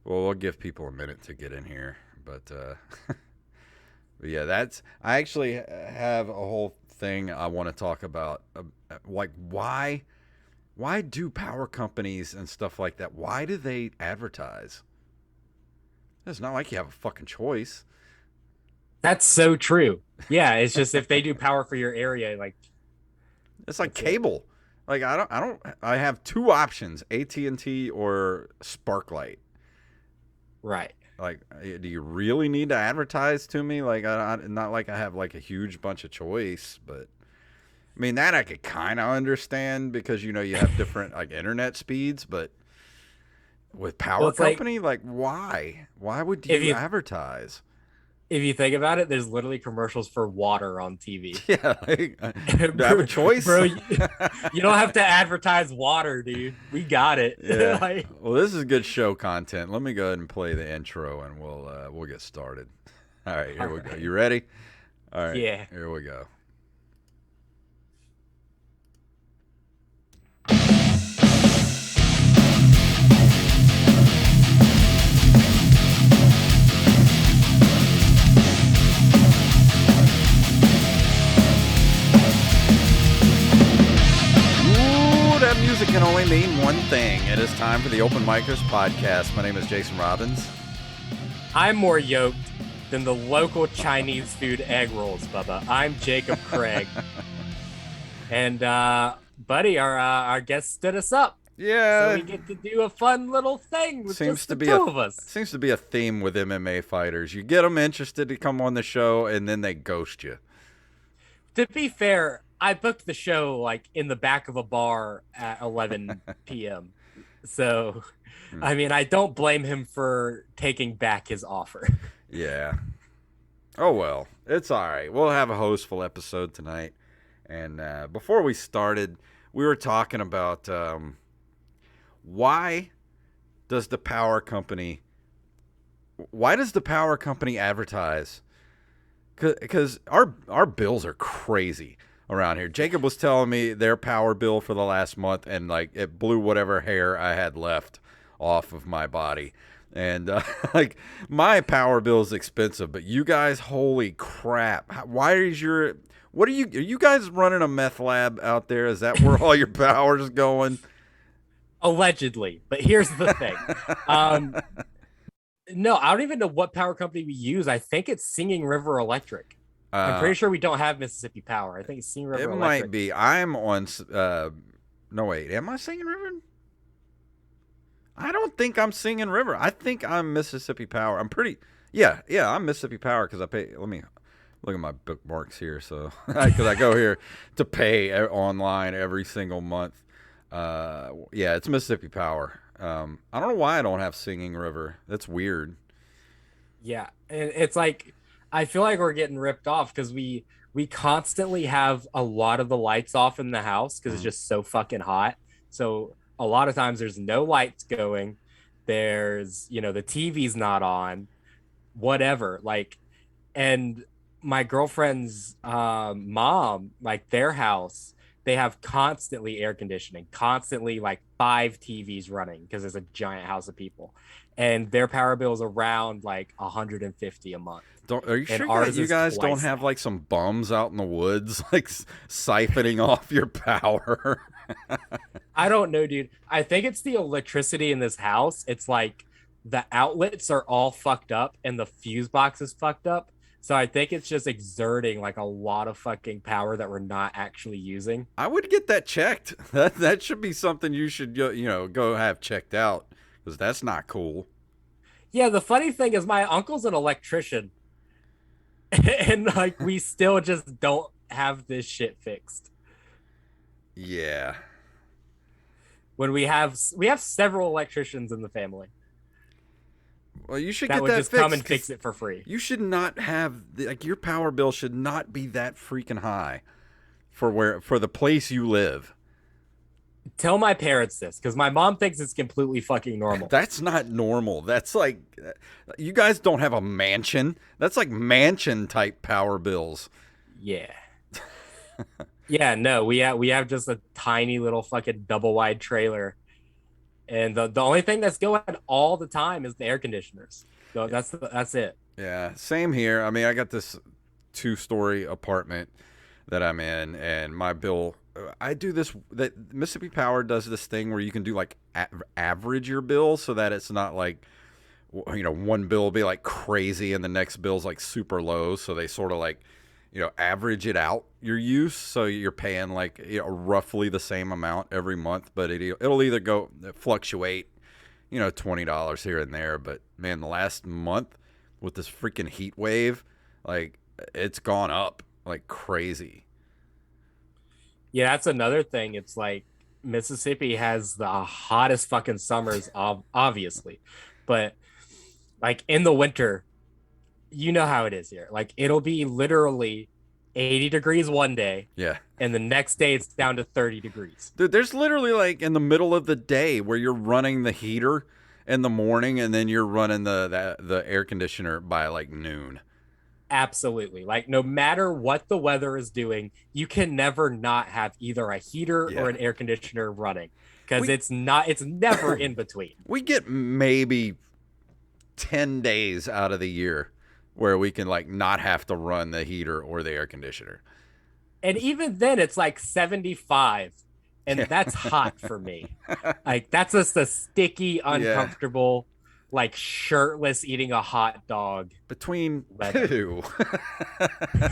Well, we'll give people a minute to get in here, but but yeah, that's. I actually have a whole thing I want to talk about, like why do power companies and stuff like that? Why do they advertise? It's not like you have a fucking choice. That's so true. Yeah, it's just if they do power for your area, like It's like that's it. cable. Like I have two options: AT&T or Sparklight. Right. Like, do you really need to advertise to me? Like, not like I have like a huge bunch of choice, but I mean that I could kind of understand because you have different like internet speeds, but with Well, power it's like company, like why? Why would if you you advertise? if you think about it, there's literally commercials for water on TV. Yeah, like, do I have a choice? Bro, you don't have to advertise water, dude. We got it. Yeah. Like, Well, this is good show content. Let me go ahead and play the intro, and we'll get started. All right, all here we go. right. You ready? All right, Yeah. here we go. Ooh, that music can only mean one thing. It is time for the Open Micers podcast. My name is Jason Robbins. I'm more yoked than the local Chinese food egg rolls, Bubba. I'm Jacob Craig. And buddy, our guest stood us up. So Yeah, we get to do a fun little thing with seems just to the be a two of us. seems to be a theme with MMA fighters. You get them interested to come on the show, and then they ghost you. To be fair, I booked the show like in the back of a bar at 11 p.m. So, Hmm. I mean, I don't blame him for taking back his offer. Yeah. Oh well, it's all right. We'll have a hostful episode tonight. And before we started, we were talking about why does the power company why does the power company advertise? Because our bills are crazy around here. Jacob was telling me their power bill for the last month, and like it blew whatever hair I had left off of my body. And like my power bill is expensive, but you guys, holy crap! Why is your what are you guys running a meth lab out there? Is that where all your power's going? Allegedly. But here's the thing. Um, no, I don't even know what power company we use. I think it's Singing River Electric. I'm uh, pretty sure we don't have Mississippi Power. I think it's Singing it River might Electric. be. I'm on. No wait, am I singing River? I don't think I'm singing River. I think I'm Mississippi Power. I'm pretty. Yeah, yeah, I'm Mississippi Power because I pay. Let me look at my bookmarks here. So because I go here to pay online every single month. Yeah, it's Mississippi Power. I don't know why I don't have Singing River. That's weird. Yeah, and it's like I feel like we're getting ripped off because we constantly have a lot of the lights off in the house because it's Mm. just so fucking hot. So a lot of times there's no lights going. There's, the TV's not on, whatever. Like, and my girlfriend's mom, like their house, they have constantly air conditioning, constantly like five TVs running because there's a giant house of people, and their power bill is around like 150 a month, Don't are you and sure ours you is guys don't twice have that. like some bums out in the woods like siphoning off your power? I don't know, dude. I think it's the electricity in this house. It's like the outlets are all fucked up and the fuse box is fucked up. So I think it's just exerting like a lot of fucking power that we're not actually using. I would get that checked. That should be something you should go have checked out because that's not cool. Yeah, the funny thing is my uncle's an electrician and like we still just don't have this shit fixed. Yeah. When we have several electricians in the family Well, you should that get would that just come fixed and because fix it for free. you should not have like your power bill should not be that freaking high for the place you live. Tell my parents this because my mom thinks it's completely fucking normal. That's not normal. That's like you guys don't have a mansion. That's like mansion type power bills. Yeah. Yeah, no, we have just a tiny little fucking double wide trailer And the only thing that's going all the time is the air conditioners. So that's it. Yeah, same here. I mean, I got this 2-story apartment that I'm in, and my bill. I do this. That Mississippi Power does this thing where you can do like average your bill so that it's not like, one bill will be like crazy and the next bill's like super low. So they sort of like, average it out your use. So you're paying like, roughly the same amount every month, but it'll either fluctuate, $20 here and there. But man, the last month with this freaking heat wave, like it's gone up like crazy. Yeah, that's another thing. It's like Mississippi has the hottest fucking summers, obviously, but like in the winter, you know how it is here. Like it'll be literally 80 degrees one day, Yeah. and the next day it's down to 30 degrees. Dude, there's literally like in the middle of the day where you're running the heater in the morning and then you're running the air conditioner by like noon. Absolutely. Like no matter what the weather is doing, you can never not have either a heater Yeah. or an air conditioner running because We- it's never in between. We get maybe 10 days out of the year where we can like not have to run the heater or the air conditioner. And even then it's like 75 and Yeah. that's hot for me. Like that's just a sticky, uncomfortable, like shirtless eating a hot dog. Between Weather. two.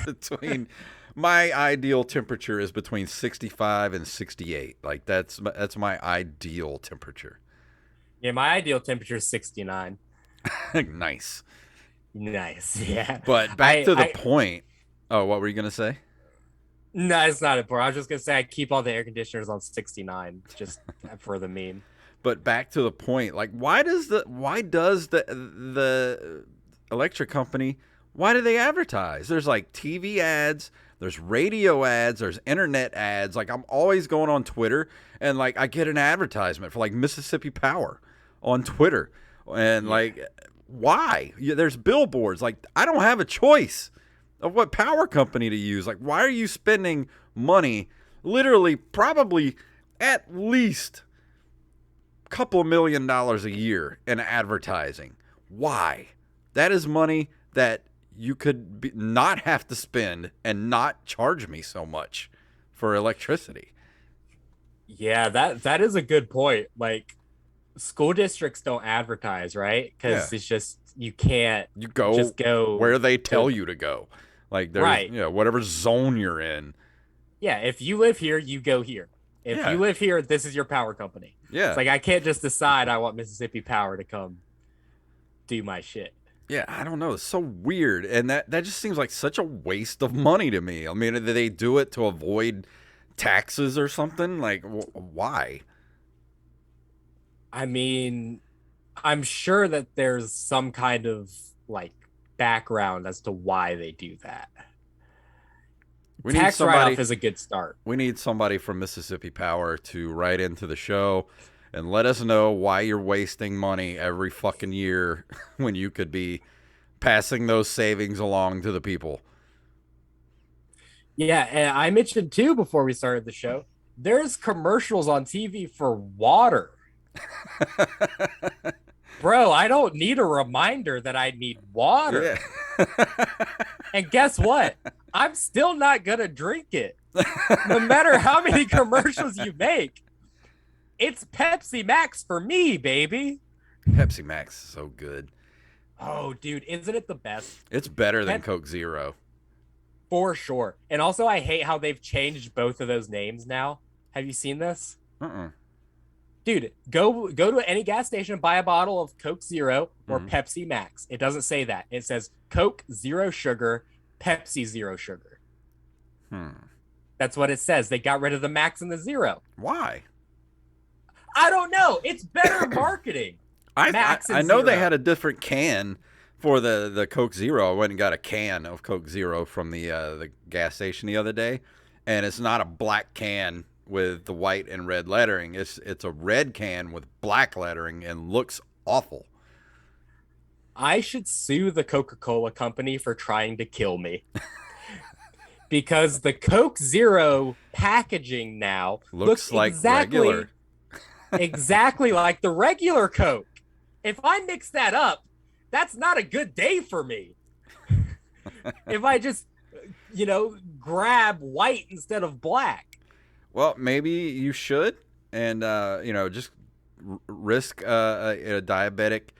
Between my ideal temperature is between 65 and 68. Like that's my ideal temperature. Yeah, my ideal temperature is 69. Nice. Nice. Yeah. But back to the point. Oh, what were you going to say? No, it's not important. I was just gonna say I keep all the air conditioners on 69 just for the meme. But back to the point, like why does the electric company, why do they advertise? There's like TV ads, there's radio ads, there's internet ads. Like I'm always going on Twitter and like I get an advertisement for like Mississippi Power on Twitter. And like why? There's billboards. Like I don't have a choice of what power company to use. Like why are you spending money, literally probably at least couple $1 million a year in advertising? Why? That is money that you could not have to spend and not charge me so much for electricity. Yeah, that is a good point. Like school districts don't advertise, right? Because it's just you can't You go just go where they tell you to go. Like there's Right. Whatever zone you're in. Yeah, if you live here, you go here. If Yeah. you live here, this is your power company. Yeah. It's like I can't just decide I want Mississippi Power to come do my shit. Yeah, I don't know. It's so weird. And that just seems like such a waste of money to me. I mean, do they do it to avoid taxes or something? Like, why? I mean, I'm sure that there's some kind of like background as to why they do that. We need Tax somebody. write-off is a good start. We need somebody from Mississippi Power to write into the show and let us know why you're wasting money every fucking year when you could be passing those savings along to the people. Yeah, and I mentioned too before we started the show, there's commercials on TV for water. Bro, I don't need a reminder that I need water. Yeah. And guess what? I'm still not going to drink it. No matter how many commercials you make. It's Pepsi Max for me, baby. Pepsi Max is so good. Oh, dude, isn't it the best? It's better than Coke Zero. For sure. And also, I hate how they've changed both of those names now. Have you seen this? Uh-uh. Dude, go to any gas station and buy a bottle of Coke Zero or Pepsi Max. It doesn't say that. It says Coke Zero Sugar, Pepsi Zero Sugar. That's what it says. They got rid of the Max and the Zero. Why? I don't know. It's better marketing. I know they Zero. had a different can for the Coke Zero. I went and got a can of Coke Zero from the gas station the other day, and it's not a black can with the white and red lettering. It's a red can with black lettering and looks awful. I should sue the Coca-Cola company for trying to kill me. Because the Coke Zero packaging now Looks like exactly regular. exactly like the regular Coke. If I mix that up, that's not a good day for me. If I just, grab white instead of black. Well, maybe you should, and just risk a diabetic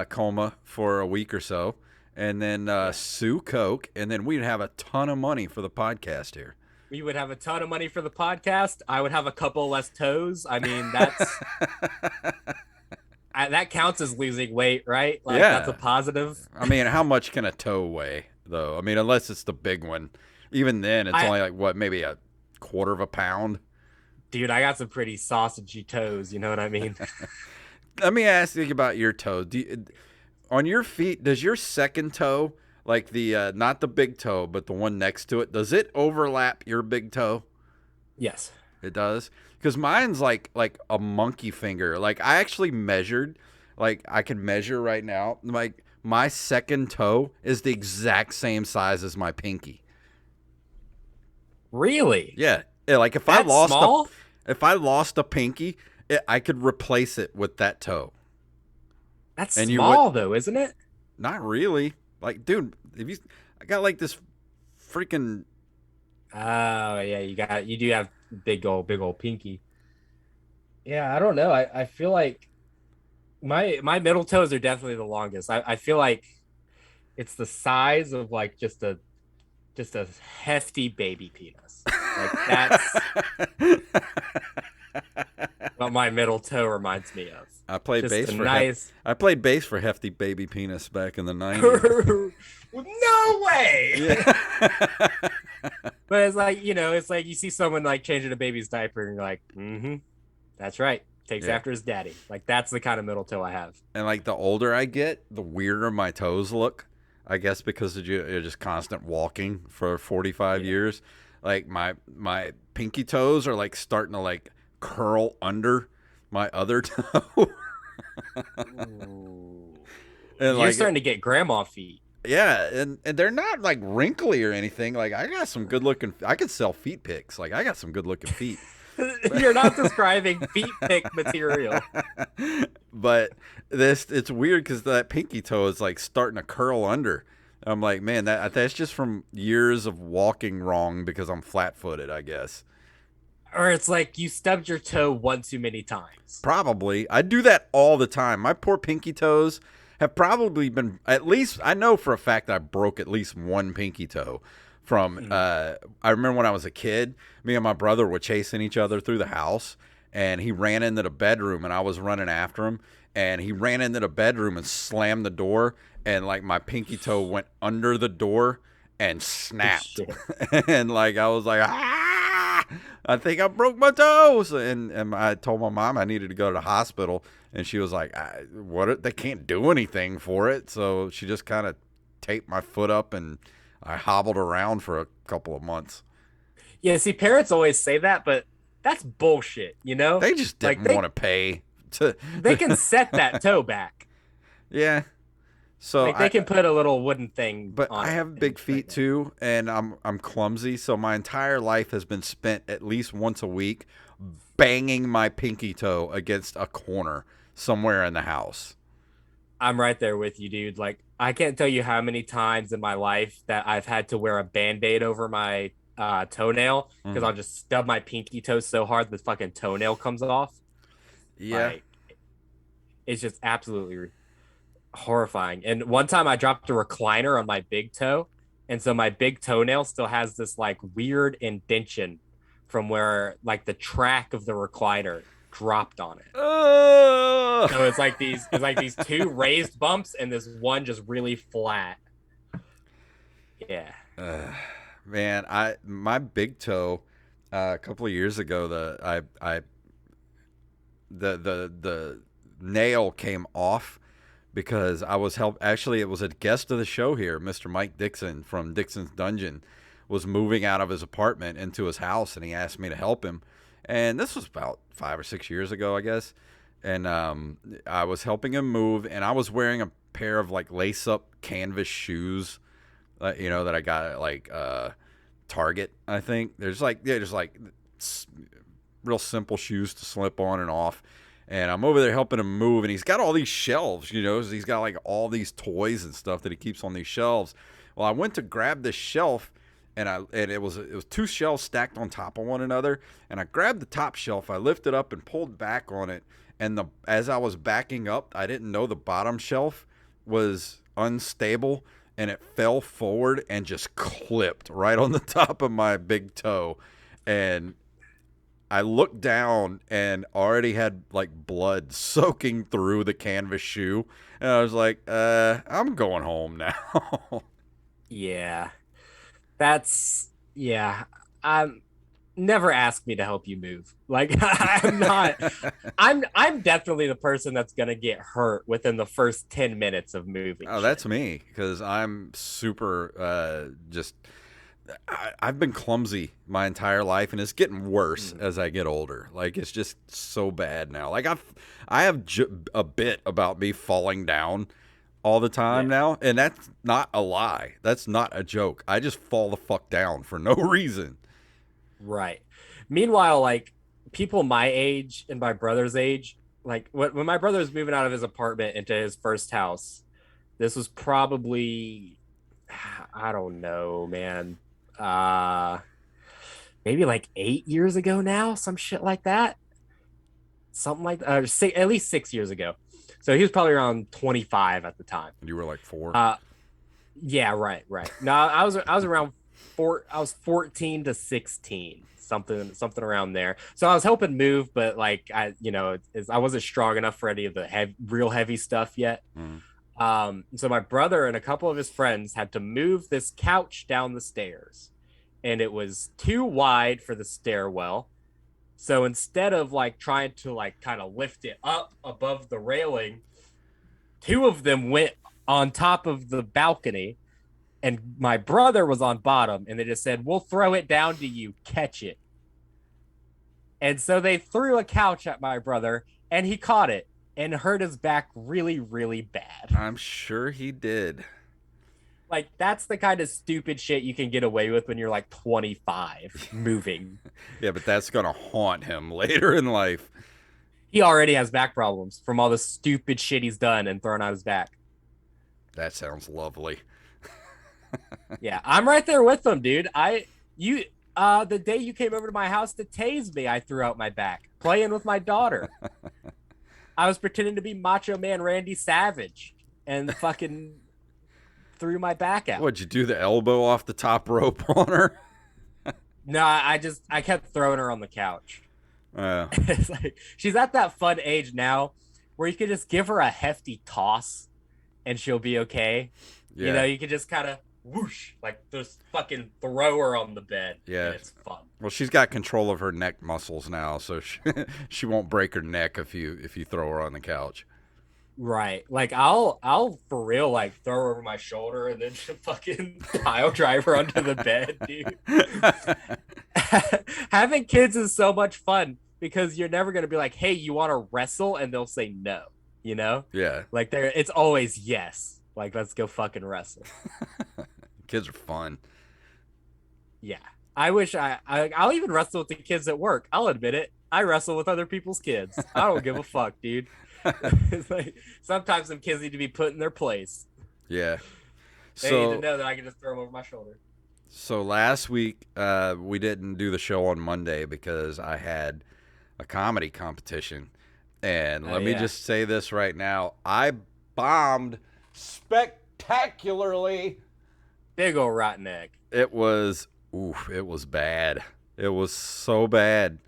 coma for a week or so, and then Yeah. sue Coke, and then we'd have a ton of money for the podcast here. We would have a ton of money for the podcast. I would have a couple less toes. I mean, that counts as losing weight, right? Like that's a Yeah. positive. I mean, how much can a toe weigh, though? I mean, unless it's the big one. Even then, it's I only like, what, maybe a quarter of a pound? Dude, I got some pretty sausagey toes, you know what I mean? Let me ask you about your toe. On your feet, does your second toe, like the not the big toe, but the one next to it, does it overlap your big toe? Yes. It does, because mine's like a monkey finger. Like I actually measured, like I can measure right now. Like my second toe is the exact same size as my pinky. Really? Yeah, like That's small? if I lost a pinky, I could replace it with that toe. That's And you would small though, isn't it? not really. Like, dude, if you, I got like this freaking. Oh yeah, you do have big old pinky. Yeah, I don't know. I feel like my middle toes are definitely the longest. I feel like it's the size of like just a hefty baby penis. Like that's what my middle toe reminds me of. I played Just bass a for nice. I played bass for Hefty Baby Penis back in the 90s. No way. Yeah. But it's like, it's like you see someone like changing a baby's diaper and you're like, that's right. Takes Yeah. after his daddy. Like that's the kind of middle toe I have. And like the older I get, the weirder my toes look. I guess because you're just constant walking for 45 Yeah. years. Like my pinky toes are like starting to like curl under my other toe. Ooh. And You're like starting to get grandma feet. yeah, and they're not like wrinkly or anything. Like I got some good looking. I could sell feet pics. Like I got some good looking feet. You're not describing feet pick material. But it's weird because that pinky toe is like starting to curl under. I'm like, man, that's just from years of walking wrong because I'm flat footed, I guess. Or it's like you stubbed your toe one too many times. Probably. I do that all the time. My poor pinky toes have probably been, at least, I know for a fact that I broke at least one pinky toe from, I remember when I was a kid, me and my brother were chasing each other through the house, and he ran into the bedroom, and I was running after him, and he ran into the bedroom and slammed the door, and like my pinky toe went under the door and snapped. Shit. And like I was like, ah, I think I broke my toes. And I told my mom I needed to go to the hospital, and she was like, what? They can't do anything for it. So she just kind of taped my foot up, and I hobbled around for a couple of months. Yeah, see, parents always say that, but that's bullshit, They just Like didn't want to pay to. they can set that toe back. Yeah. So Like they can put a little wooden thing but on I it have big feet too, and I'm clumsy. So my entire life has been spent at least once a week banging my pinky toe against a corner somewhere in the house. I'm right there with you, dude. Like I can't tell you how many times in my life that I've had to wear a band-aid over my toenail because I'll just stub my pinky toe so hard the fucking toenail comes off. Yeah. Like, it's just absolutely horrifying. And one time I dropped a recliner on my big toe, and so my big toenail still has this like weird indention from where like the track of the recliner dropped on it. So it's like these two raised bumps and this one just really flat. Yeah. Man, my big toe a couple of years ago, the nail came off because I was actually it was a guest of the show here, Mr. Mike Dixon from Dixon's Dungeon, was moving out of his apartment into his house, and he asked me to help him. And this was about 5 or 6 years ago, I guess. And I was helping him move, and I was wearing a pair of like lace-up canvas shoes, that I got at like Target, I think. There's like real simple shoes to slip on and off. And I'm over there helping him move, and he's got all these shelves, you know. So he's got like all these toys and stuff that he keeps on these shelves. Well, I went to grab this shelf, and it was two shelves stacked on top of one another. And I grabbed the top shelf, I lifted up and pulled back on it. And as I was backing up, I didn't know the bottom shelf was unstable, and it fell forward and just clipped right on the top of my big toe. And I looked down and already had like blood soaking through the canvas shoe. And I was like, I'm going home now. Yeah. Yeah. Never ask me to help you move. Like I'm not I'm definitely the person that's gonna get hurt within the first 10 minutes of moving. Oh, that's me, because I'm super I've been clumsy my entire life, and it's getting worse as I get older. Like, it's just so bad now. Like, I have a bit about me falling down all the time now, and that's not a lie. That's not a joke. I just fall the fuck down for no reason. Right. Meanwhile, like people my age and my brother's age, like when my brother was moving out of his apartment into his first house, this was probably, I don't know, man. Maybe like 8 years ago now, some shit like that. Something like at least 6 years ago. So he was probably around 25 at the time. And you were like 4. Yeah, right. No, I was around I was 14 to 16, something around there. So I was helping move, but like I wasn't strong enough for any of the real heavy stuff yet. So my brother and a couple of his friends had to move this couch down the stairs, and it was too wide for the stairwell. So instead of like trying to like kind of lift it up above the railing, two of them went on top of the balcony, and my brother was on bottom, and they just said, "We'll throw it down to you, catch it." And so they threw a couch at my brother, and he caught it and hurt his back really, really bad. I'm sure he did. Like, that's the kind of stupid shit you can get away with when you're like 25 moving. Yeah, but that's going to haunt him later in life. He already has back problems from all the stupid shit he's done and thrown out his back. That sounds lovely. Yeah, I'm right there with them, dude. The day you came over to my house to tase me, I threw out my back playing with my daughter. I was pretending to be Macho Man Randy Savage and fucking threw my back out. What'd you do, the elbow off the top rope on her? No, I kept throwing her on the couch. It's like, she's at that fun age now where you can just give her a hefty toss and she'll be okay. Yeah. You know, you can just kind of whoosh, like just fucking throw her on the bed. Yeah. And it's fun. Well, she's got control of her neck muscles now, so she won't break her neck if you throw her on the couch. Right. Like I'll for real like throw her over my shoulder and then fucking pile drive her onto the bed, dude. Having kids is so much fun because you're never gonna be like, "Hey, you want to wrestle?" and they'll say no. You know? Yeah. Like it's always yes. Like, let's go fucking wrestle. Kids are fun. Yeah. I wish I'll even wrestle with the kids at work. I'll admit it. I wrestle with other people's kids. I don't give a fuck, dude. It's like, sometimes some kids need to be put in their place. Yeah. They need to know that I can just throw them over my shoulder. So last week, we didn't do the show on Monday because I had a comedy competition. And let me just say this right now. I bombed spectacularly. Big ol' rotten egg. It was bad. It was so bad.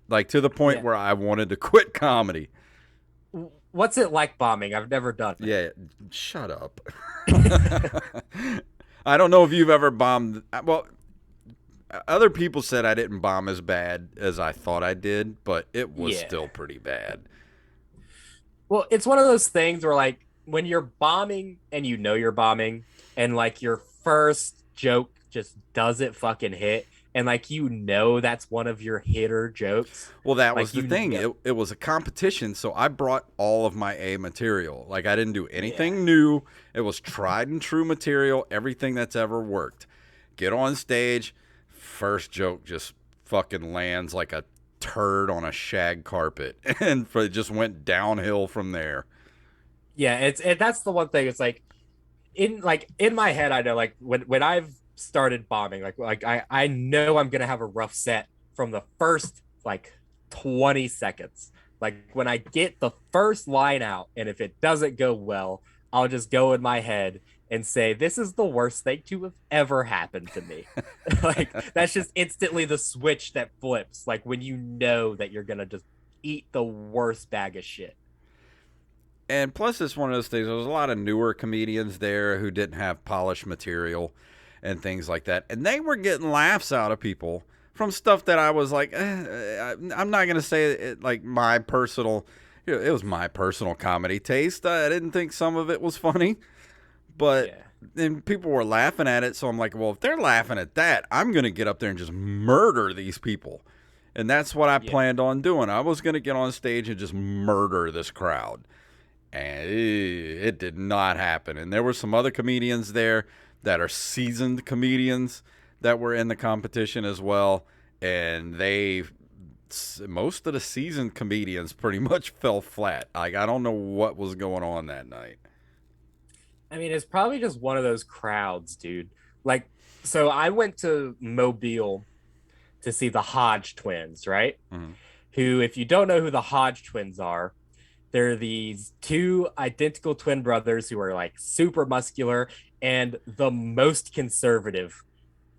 Like, to the point where I wanted to quit comedy. What's it like bombing? I've never done it. Yeah, shut up. I don't know if you've ever bombed. Well, other people said I didn't bomb as bad as I thought I did, but it was still pretty bad. Well, it's one of those things where, like, when you're bombing and you know you're bombing and, like, your first joke just doesn't fucking hit, and like that's one of your hitter jokes. Well, that was the thing. It was a competition, so I brought all of my A material. Like, I didn't do anything new. It was tried and true material, everything that's ever worked. Get on stage, first joke just fucking lands like a turd on a shag carpet, and it just went downhill from there. Yeah, that's the one thing. It's like in my head, I know like when I've started bombing, like I know I'm gonna have a rough set from the first like 20 seconds. Like when I get the first line out, and if it doesn't go well, I'll just go in my head and say, "This is the worst thing to have ever happened to me." Like that's just instantly the switch that flips. Like when you know that you're gonna just eat the worst bag of shit. And plus, it's one of those things. There was a lot of newer comedians there who didn't have polished material and things like that, and they were getting laughs out of people from stuff that I was like, I'm not gonna say it like my personal. It was my personal comedy taste. I didn't think some of it was funny, but Yeah. then people were laughing at it. So I'm like, well, if they're laughing at that, I'm gonna get up there and just murder these people. And that's what I Yeah. planned on doing. I was gonna get on stage and just murder this crowd. And it did not happen. And there were some other comedians there that are seasoned comedians that were in the competition as well. And most of the seasoned comedians pretty much fell flat. Like, I don't know what was going on that night. I mean, it's probably just one of those crowds, dude. Like, so I went to Mobile to see the Hodge twins, right? Mm-hmm. Who, if you don't know who the Hodge twins are, they're these two identical twin brothers who are like super muscular and the most conservative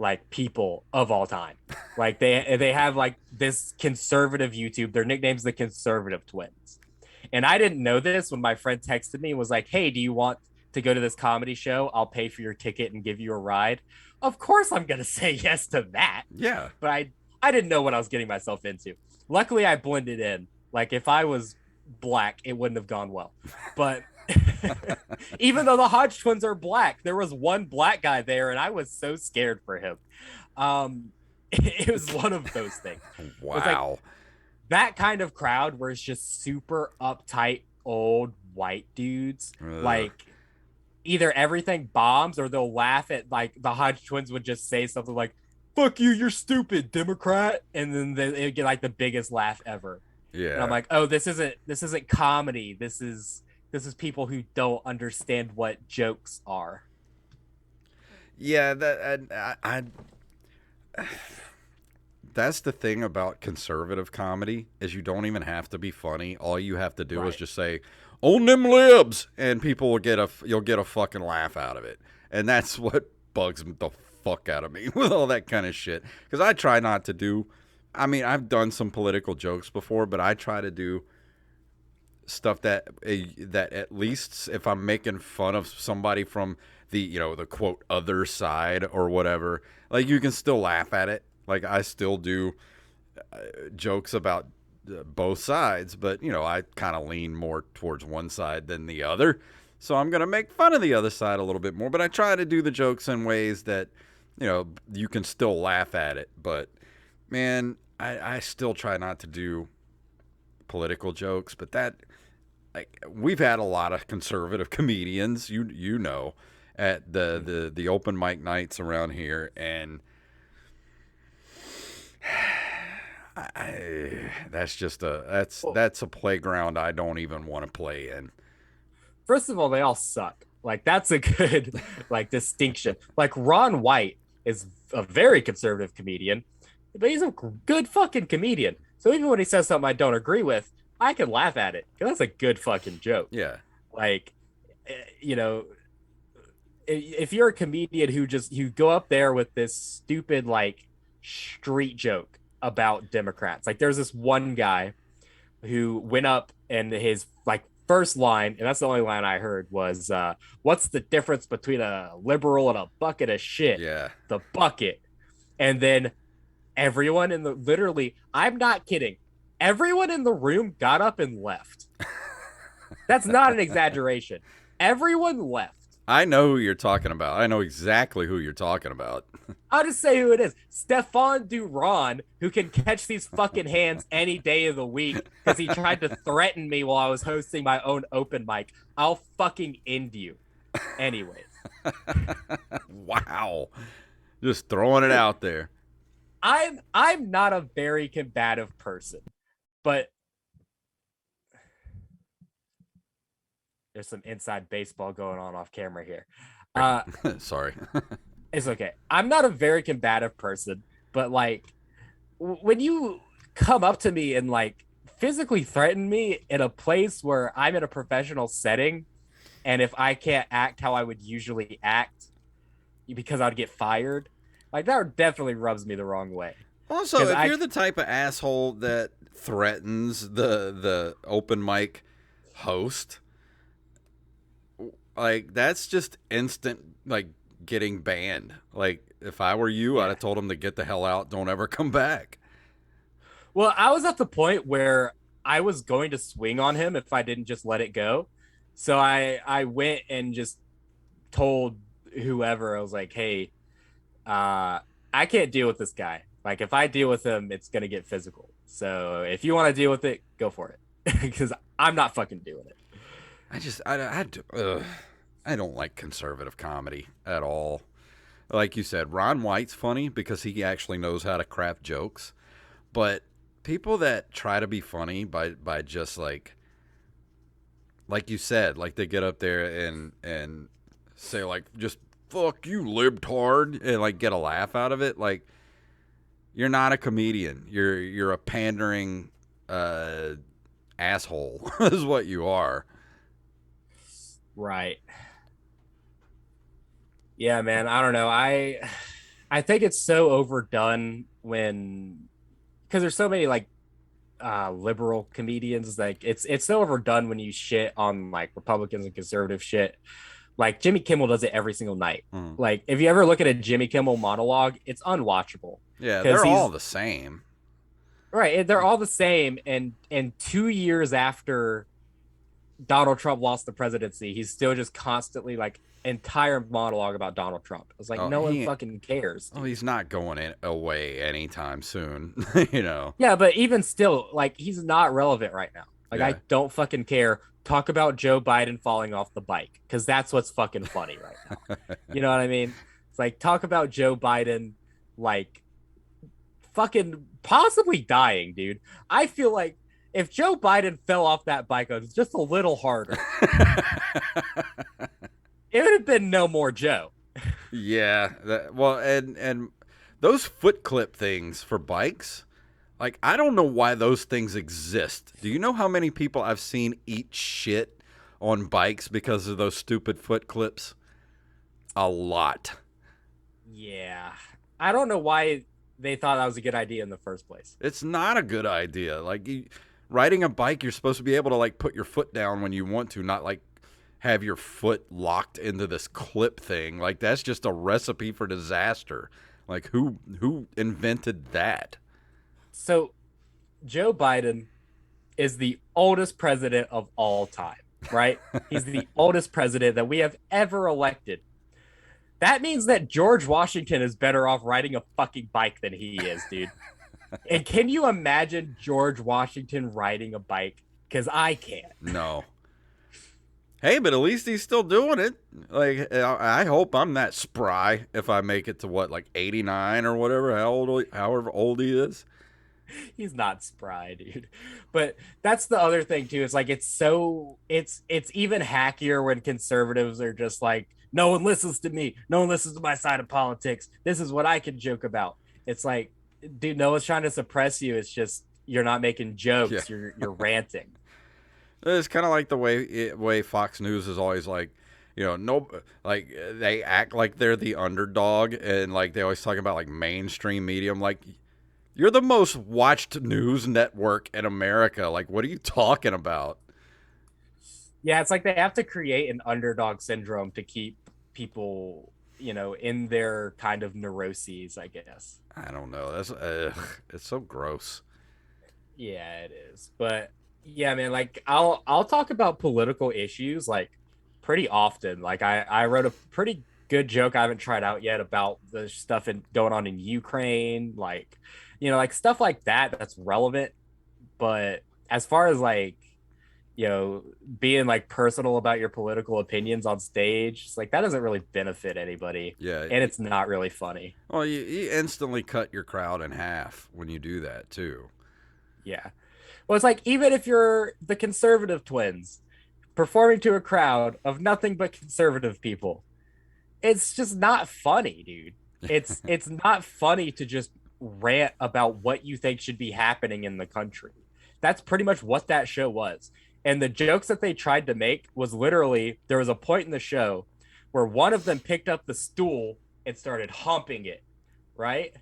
like people of all time. Like they have like this conservative YouTube. Their nickname's the Conservative Twins. And I didn't know this when my friend texted me and was like, "Hey, do you want to go to this comedy show? I'll pay for your ticket and give you a ride." Of course I'm going to say yes to that. Yeah. But I didn't know what I was getting myself into. Luckily I blended in. Like if I was black, it wouldn't have gone well. But even though the Hodge twins are black, there was one black guy there, and I was so scared for him. It was one of those things. It's like Wow. that kind of crowd where it's just super uptight old white dudes. Ugh. Like either everything bombs or they'll laugh at like the Hodge twins would just say something like, "Fuck you, you're stupid, Democrat," and then they get like the biggest laugh ever. And I'm Yeah. like, oh, this isn't comedy. This is people who don't understand what jokes are. Yeah. That's the thing about conservative comedy is you don't even have to be funny. All you have to do is Right. just say, "On them libs," and people will you'll get a fucking laugh out of it. And that's what bugs the fuck out of me with all that kind of shit. Because I try not to do. I mean, I've done some political jokes before, but I try to do stuff that at least if I'm making fun of somebody from the quote other side or whatever, like you can still laugh at it. Like I still do jokes about both sides, but I kind of lean more towards one side than the other. So I'm going to make fun of the other side a little bit more, but I try to do the jokes in ways that you can still laugh at it. But man, I still try not to do political jokes, but that like we've had a lot of conservative comedians, at the open mic nights around here, and that's just Well, that's a playground I don't even want to play in. first of all, they all suck. Like that's a good like distinction. Like Ron White is a very conservative comedian, but he's a good fucking comedian. So even when he says something I don't agree with, I can laugh at it because that's a good fucking joke. Yeah, Like, you know, if you're a comedian who go up there with this stupid like street joke about Democrats, like there's this one guy who went up and his like first line, and that's the only line I heard was, "What's the difference between a liberal and a bucket of shit?" yeah. The bucket, and then everyone in the literally, I'm not kidding, everyone in the room got up and left. That's not an exaggeration. Everyone left. I know who you're talking about. I know exactly who you're talking about. I'll just say who it is. Stefan Duran, who can catch these fucking hands any day of the week because he tried to threaten me while I was hosting my own open mic. I'll fucking end you. Anyways. Wow, just throwing it out there. I'm not a very combative person, but there's some inside baseball going on off camera here. Uh, Sorry. it's okay. I'm not a very combative person, but like when you come up to me and like physically threaten me in a place where I'm in a professional setting, and if I can't act how I would usually act because I'd get fired, like that definitely rubs me the wrong way. Also, Because if I you're the type of asshole that threatens the open mic host, like that's just instant like getting banned. Like if I were you, I'd yeah. have told him to get the hell out, don't ever come back. Well, I was at the point where I was going to swing on him if I didn't just let it go. So I went and just told whoever, I was like, hey, I can't deal with this guy. Like if I deal with him, it's gonna get physical. So if you want to deal with it, go for it. Because I'm not fucking doing it. I just I don't like conservative comedy at all. Like you said, Ron White's funny because he actually knows how to craft jokes, but people that try to be funny by just like you said, like they get up there and say like just fuck you libtard and like get a laugh out of it, like you're not a comedian. You're a pandering uh asshole is what you are. Right. Yeah, man. I don't know. I think it's so overdone when because there's so many like liberal comedians. Like it's so overdone when you shit on like Republicans and conservative shit. Like Jimmy Kimmel does it every single night. Mm. Like if you ever look at a Jimmy Kimmel monologue, it's unwatchable Yeah, because they're all he's the same. right. They're all the same. And 2 years after Donald Trump lost the presidency, he's still just constantly like entire monologue about Donald Trump. It's like Oh, no one fucking cares, oh, dude. he's not going away anytime soon. you know. Yeah, but even still, like he's not relevant right now. Like Yeah. I don't fucking care. Talk about Joe Biden falling off the bike because that's what's fucking funny right now. You know what I mean? It's like talk about Joe Biden like fucking possibly dying, dude. I feel like if Joe Biden fell off that bike just a little harder, it would have been no more Joe. yeah. Well, and those foot clip things for bikes, like I don't know why those things exist. Do you know how many people I've seen eat shit on bikes because of those stupid foot clips? A lot. Yeah. I don't know why they thought that was a good idea in the first place. It's not a good idea. Riding a bike, you're supposed to be able to like put your foot down when you want to, not like have your foot locked into this clip thing. Like that's just a recipe for disaster. Like who invented that? So Joe Biden is the oldest president of all time, right? He's the oldest president that we have ever elected. That means that George Washington is better off riding a fucking bike than he is, dude. And can you imagine George Washington riding a bike? Because I can't. No. Hey, but at least he's still doing it. Like I hope I'm that spry if I make it to what like 89 or whatever, however old he is. He's not spry, dude. But that's the other thing too. It's like it's even hackier when conservatives are just like, no one listens to me. No one listens to my side of politics. This is what I can joke about. It's like, dude, no one's trying to suppress you. It's just you're not making Yeah. jokes. You're ranting. It's kind of like the way Fox News is always like, no, like they act like they're the underdog, and like they always talk about like mainstream media. I'm like, you're the most watched news network in America. Like, what are you talking about? Yeah, it's like they have to create an underdog syndrome to keep people, in their kind of neuroses, I guess. I don't know. It's so gross. Yeah, it is. But yeah, man, like I'll talk about political issues like pretty often. Like I wrote a pretty good joke I haven't tried out yet about the stuff going on in Ukraine, like like stuff like that that's relevant. But as far as like being like personal about your political opinions on stage. It's like that doesn't really benefit anybody, Yeah. and it's not really funny. Well, you instantly cut your crowd in half when you do that too. Yeah. Well, it's like even if you're the conservative twins performing to a crowd of nothing but conservative people, it's just not funny, dude. It's not funny to just rant about what you think should be happening in the country. That's pretty much what that show was. And the jokes that they tried to make was literally there was a point in the show where one of them picked up the stool and started humping it, right?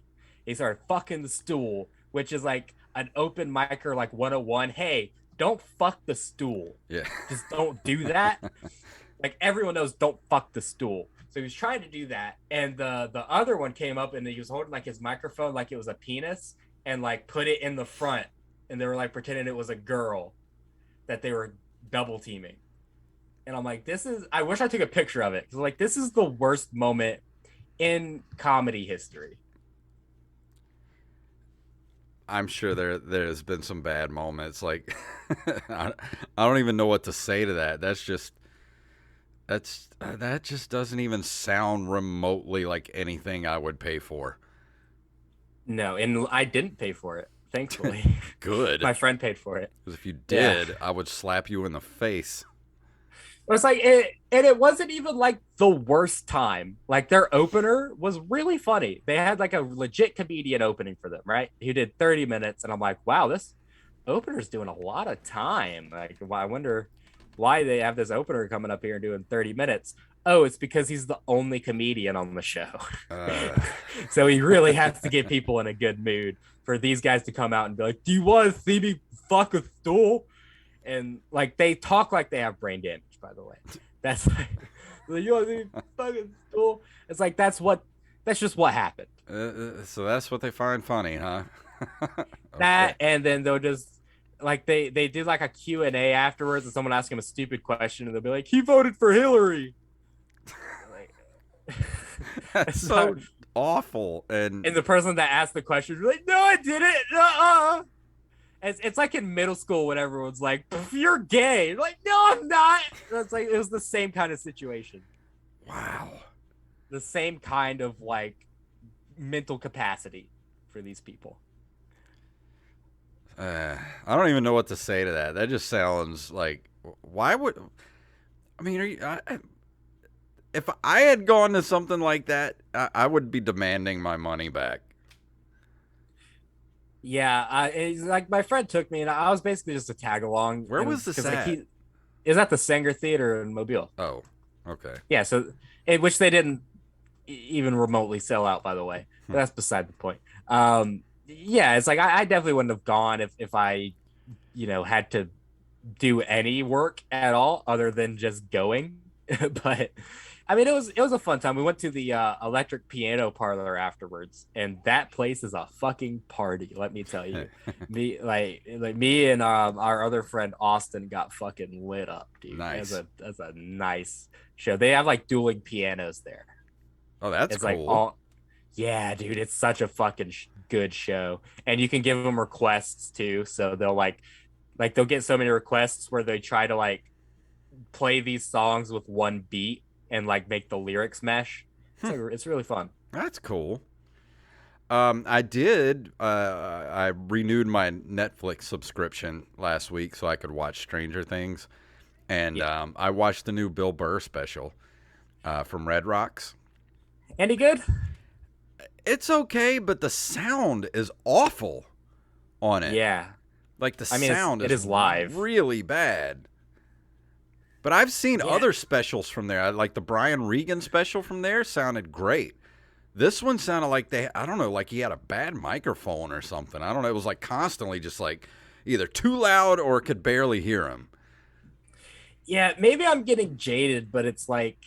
He started fucking the stool, which is like an open micer like 101. Hey, don't fuck the stool. Yeah. Just don't do that. Like everyone knows don't fuck the stool. So he was trying to do that, and the other one came up and he was holding like his microphone like it was a penis and like put it in the front, and they were like pretending it was a girl that they were double teaming. And I'm like, this is, I wish I took a picture of it because like this is the worst moment in comedy history. I'm sure there's been some bad moments. Like I don't even know what to say to that. That just doesn't even sound remotely like anything I would pay for. No, and I didn't pay for it, thankfully. Good. My friend paid for it. Because if you Yeah. did, I would slap you in the face. It's like it wasn't even like the worst time. Like their opener was really funny. They had like a legit comedian opening for them, right? Who did 30 minutes, and I'm like, wow, this opener's doing a lot of time. Like, I wonder why they have this opener coming up here and doing 30 minutes. Oh, it's because he's the only comedian on the show. Uh, So he really has to get people in a good mood for these guys to come out and be like, do you want to see me fuck a stool? And like they talk like they have brain damage, by the way. That's like, you want to see me fucking stool? It's like that's just what happened. so that's what they find funny, huh? That, Okay. and then they'll just like they did like a Q&A afterwards, and someone asked him a stupid question and they'll be like, he voted for Hillary. Like, That's so awful. and the person that asked the question was like, no, I didn't. Uh-uh. It's like in middle school when everyone's like, you're gay. Like, no, I'm not. It's like it was the same kind of situation. Wow. The same kind of like mental capacity for these people. I don't even know what to say to that. That just sounds like, why would, I mean, if I had gone to something like that, I would be demanding my money back. Yeah, it's like my friend took me, and I was basically just a tag along. Where was this Because like at? he is at the Sanger Theater in Mobile. Oh, okay. Yeah, so which they didn't even remotely sell out, by the way. But that's beside the point. Yeah, it's like I definitely wouldn't have gone if I, had to do any work at all other than just going. But I mean, it was a fun time. We went to the electric piano parlor afterwards, and that place is a fucking party. Let me tell you, me and our other friend Austin got fucking lit up, dude. Nice. That's a nice show. They have like dueling pianos there. Oh, that's It's cool. like all, yeah, dude. It's such a fucking good show, and you can give them requests too. So they'll like they'll get so many requests where they try to like play these songs with one beat and like make the lyrics mesh. It's really fun. That's cool. I did. I renewed my Netflix subscription last week so I could watch Stranger Things, and Yeah. I watched the new Bill Burr special from Red Rocks. Any good? It's okay, but the sound is awful on it. Yeah. Like the I mean, sound it is live. really bad. But I've seen Yeah. other specials from there. Like the Brian Regan special from there sounded great. This one sounded like I don't know, like he had a bad microphone or something. I don't know. It was like constantly just like either too loud or could barely hear him. Yeah, maybe I'm getting jaded, but it's like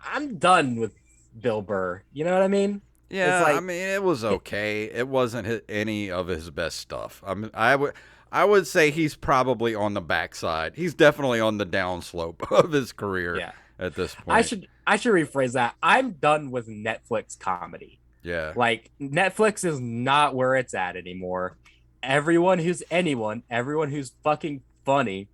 I'm done with Bill Burr. You know what I mean? Yeah, It's like I mean, it was okay. It wasn't any of his best stuff. I would say he's probably on the backside. He's definitely on the downslope of his career yeah. at this point. I should rephrase that. I'm done with Netflix comedy. Yeah. Like Netflix is not where it's at anymore. Everyone who's fucking funny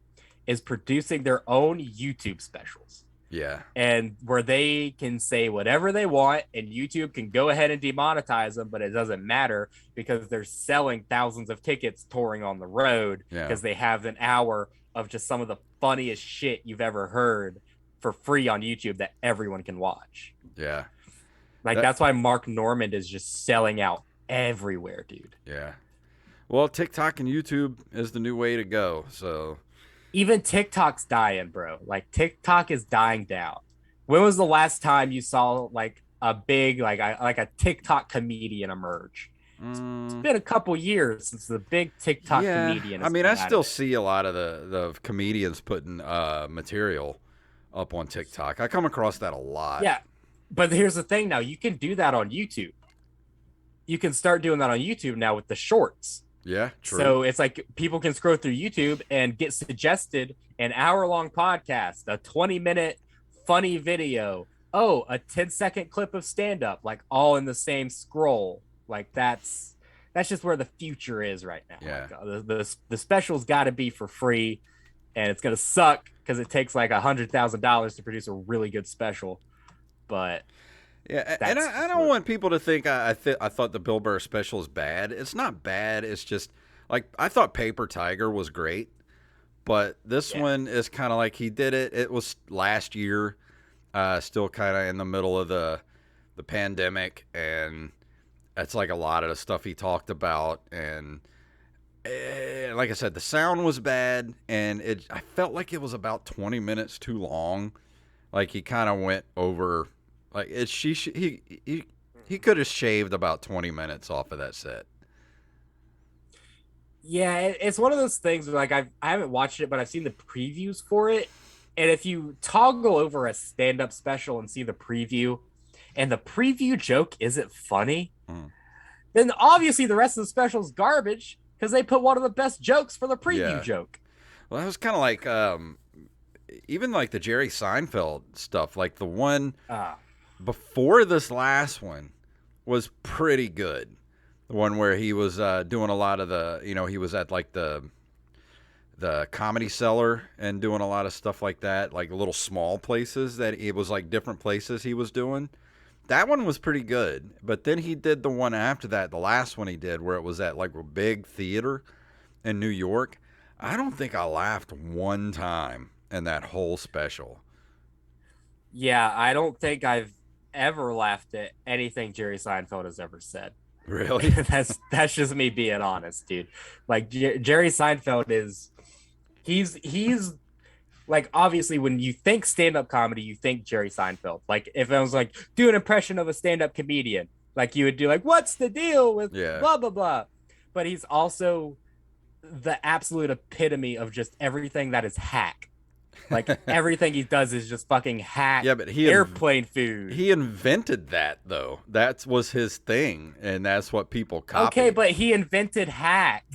is producing their own YouTube specials, Yeah. and where they can say whatever they want and YouTube can go ahead and demonetize them, but it doesn't matter because they're selling thousands of tickets touring on the road Yeah. because they have an hour of just some of the funniest shit you've ever heard for free on YouTube that everyone can watch. Yeah. Like That, that's why Mark Normand is just selling out everywhere, dude. yeah. Well, TikTok and YouTube is the new way to go. So, Even TikTok's dying, bro. Like TikTok is dying down. When was the last time you saw like a big like a TikTok comedian emerge? It's mm, been a couple years since the big TikTok yeah. comedian I has mean, come I out of still it. see a lot of the comedians putting material up on TikTok. I come across that a lot. Yeah, but here's the thing: now you can do that on YouTube. You can start doing that on YouTube now with the shorts. Yeah, true. So it's like people can scroll through YouTube and get suggested an hour-long podcast, a 20-minute funny video, oh, a 10-second clip of stand-up, like all in the same scroll. Like that's just where the future is right now. Yeah. Like, the special's got to be for free, and it's gonna suck because it takes like $100,000 to produce a really good special. But Yeah, and that's I just don't what. want people to think I thought the Bill Burr special is bad. It's not bad. It's just like I thought Paper Tiger was great, but this Yeah. one is kind of like he did it. It was last year, still kind of in the middle of the pandemic, and it's like a lot of the stuff he talked about, and like I said, the sound was bad, and I felt like it was about 20 minutes too long. Like he kind of went over. Like he could have shaved about 20 minutes off of that set. Yeah, it's one of those things where like I haven't watched it, but I've seen the previews for it. And if you toggle over a stand-up special and see the preview, and the preview joke isn't funny, Mm. then obviously the rest of the special is garbage because they put one of the best jokes for the preview Yeah. joke. Well, that was kind of like even like the Jerry Seinfeld stuff. Like the one Uh, before this last one was pretty good. The one where he was doing a lot of he was at like the Comedy Cellar and doing a lot of stuff like that, like little small places that it was like different places he was doing. That one was pretty good. But then he did the one after that, the last one he did, where it was at like a big theater in New York. I don't think I laughed one time in that whole special. yeah, I don't think I've ever laughed at anything Jerry Seinfeld has ever said. Really? That's just me being honest, dude. Like Jerry Seinfeld is he's like obviously when you think stand-up comedy, you think Jerry Seinfeld. Like if I was like do an impression of a stand-up comedian, like you would do like what's the deal with Yeah. blah blah blah. But he's also the absolute epitome of just everything that is hack. Like everything he does is just fucking hack Yeah, but airplane food. he invented that though. That was his thing, and that's what people copied. Okay, but he invented hack.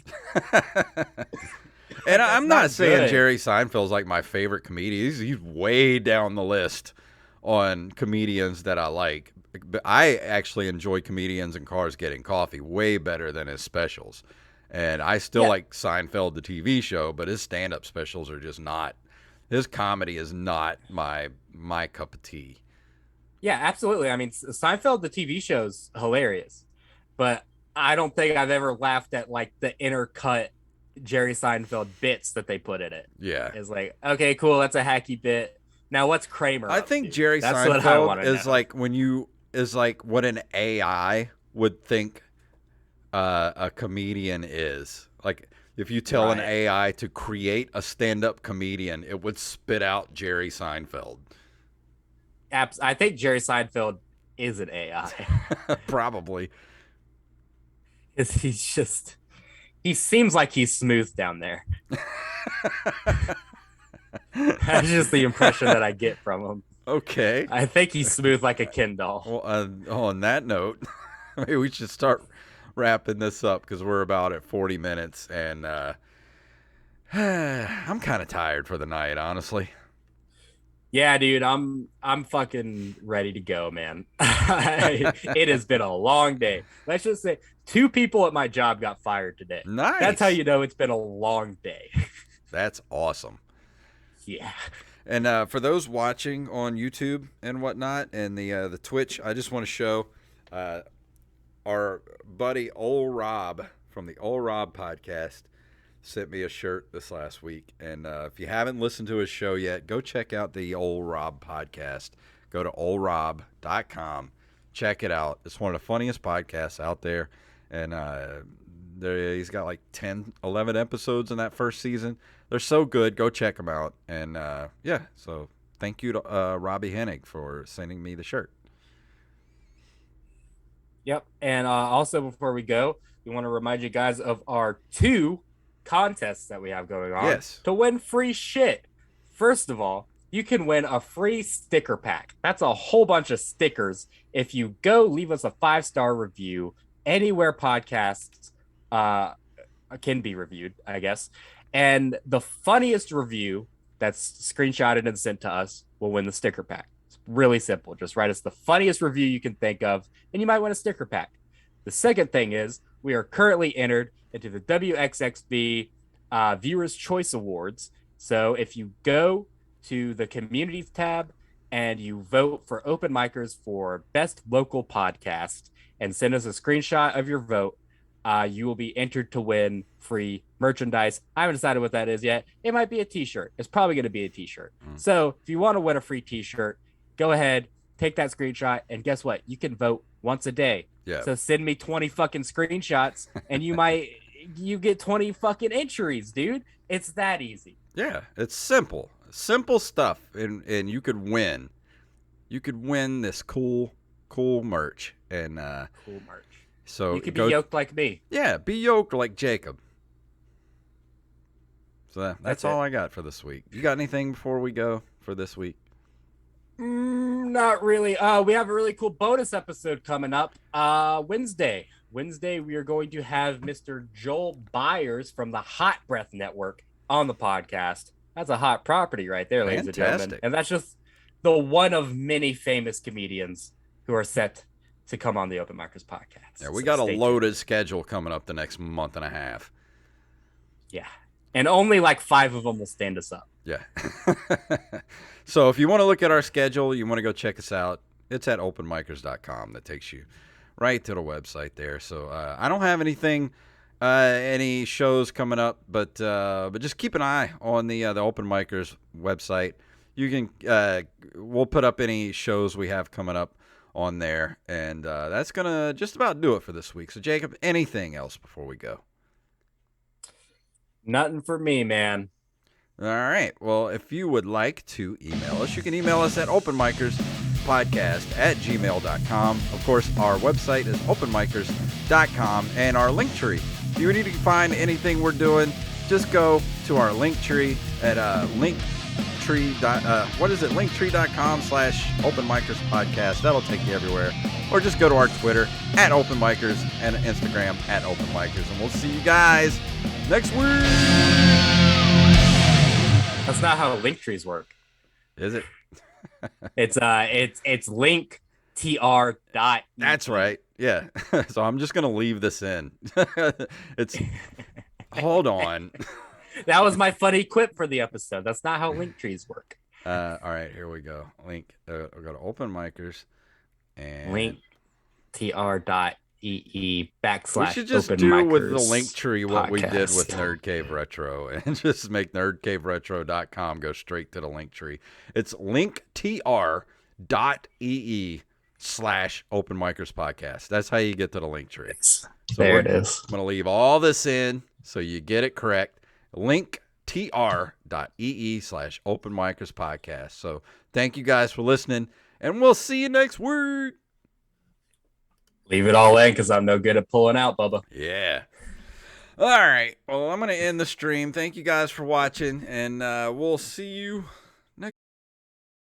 And That's I'm not saying good. Jerry Seinfeld's like my favorite comedian. He's way down the list on comedians that I like. But I actually enjoy Comedians in Cars Getting Coffee way better than his specials. And I still Yeah. like Seinfeld, the TV show, but his stand-up specials are just not. His comedy is not my cup of tea. Yeah, absolutely. I mean, Seinfeld, the TV show's hilarious, but I don't think I've ever laughed at like the intercut Jerry Seinfeld bits that they put in it. Yeah. It's like, okay, cool, that's a hacky bit. Now what's Kramer? I up think to? Jerry That's what I Seinfeld wanna is know. like what an AI would think a comedian is. Like if you tell an Right. AI to create a stand-up comedian, it would spit out Jerry Seinfeld. I think Jerry Seinfeld is an AI. Probably. He seems like he's smooth down there. That's just the impression that I get from him. Okay. I think he's smooth like a Ken doll. Well, on that note, maybe we should start wrapping this up because we're about at 40 minutes, and I'm kind of tired for the night, honestly. Yeah, dude, I'm fucking ready to go, man. It has been a long day. Let's just say 2 people at my job got fired today. Nice. That's how you know it's been a long day. That's awesome. Yeah. And for those watching on YouTube and whatnot, and the Twitch, I just want to show our buddy Old Rob from the Old Rob podcast sent me a shirt this last week. And if you haven't listened to his show yet, go check out the Old Rob podcast. Go to oldrob.com. Check it out. It's one of the funniest podcasts out there. And he's got like 10, 11 episodes in that first season. They're so good. Go check them out. And yeah, so thank you to Robbie Hennig for sending me the shirt. Yep. And also, before we go, we want to remind you guys of our 2 contests that we have going on. Yes. To win free shit. First of all, you can win a free sticker pack. That's a whole bunch of stickers. If you go leave us a 5-star review anywhere podcasts can be reviewed, I guess. And the funniest review that's screenshotted and sent to us will win the sticker pack. It's really simple. Just write us the funniest review you can think of, and you might win a sticker pack. The second thing is we are currently entered into the WXXB Viewers' Choice Awards. So if you go to the Communities tab and you vote for Open Micers for Best Local Podcast and send us a screenshot of your vote, you will be entered to win free merchandise. I haven't decided what that is yet. It might be a t-shirt. It's probably going to be a t-shirt. So if you want to win a free t-shirt, go ahead, take that screenshot, and guess what? You can vote once a day. Yeah. So send me 20 fucking screenshots and you get 20 fucking entries, dude. It's that easy. Yeah, it's simple. Simple stuff, and you could win. You could win this cool merch. And cool merch. So you could be yoked like me. Yeah, be yoked like Jacob. So that's all I got for this week. You got anything before we go for this week? Not really. We have a really cool bonus episode coming up Wednesday. Wednesday, we are going to have Mr. Joel Byers from the Hot Breath Network on the podcast. That's a hot property right there, ladies and gentlemen. And that's just the one of many famous comedians who are set to come on the Open Micers podcast. Yeah, we got a loaded schedule coming up the next month and a half. Yeah. And only like 5 of them will stand us up. Yeah. So if you want to look at our schedule, you want to go check us out, it's at openmicers.com. That takes you right to the website there. So I don't have anything, any shows coming up, but just keep an eye on the Open Micers website. You can we'll put up any shows we have coming up on there, and that's gonna just about do it for this week. So Jacob, anything else before we go? Nothing for me, man. All right. Well, if you would like to email us, you can email us at openmicerspodcast@gmail.com. Of course, our website is openmicers.com, and our link tree. If you need to find anything we're doing, just go to our link tree at linktree.com/openmicerspodcast. That'll take you everywhere. Or just go to our Twitter at openmicers and Instagram at openmicers, and we'll see you guys next week. That's not how link trees work. Is it? It's link tr. That's right. Yeah. So I'm just gonna leave this in. It's hold on. That was my funny quip for the episode. That's not how link trees work. All right, here we go. Link. We'll go to Open Micers and link tr.ee/ We should just do with the link tree what we did with Nerd Cave Retro and just make nerdcaveretro.com go straight to the link tree. It's linktr.ee/Open Micers podcast. That's how you get to the link tree. So there it is. I'm going to leave all this in so you get it correct. linktr.ee/Open Micers podcast. So thank you guys for listening, and we'll see you next week. Leave it all in because I'm no good at pulling out, Bubba. Yeah. All right. Well, I'm going to end the stream. Thank you guys for watching, and we'll see you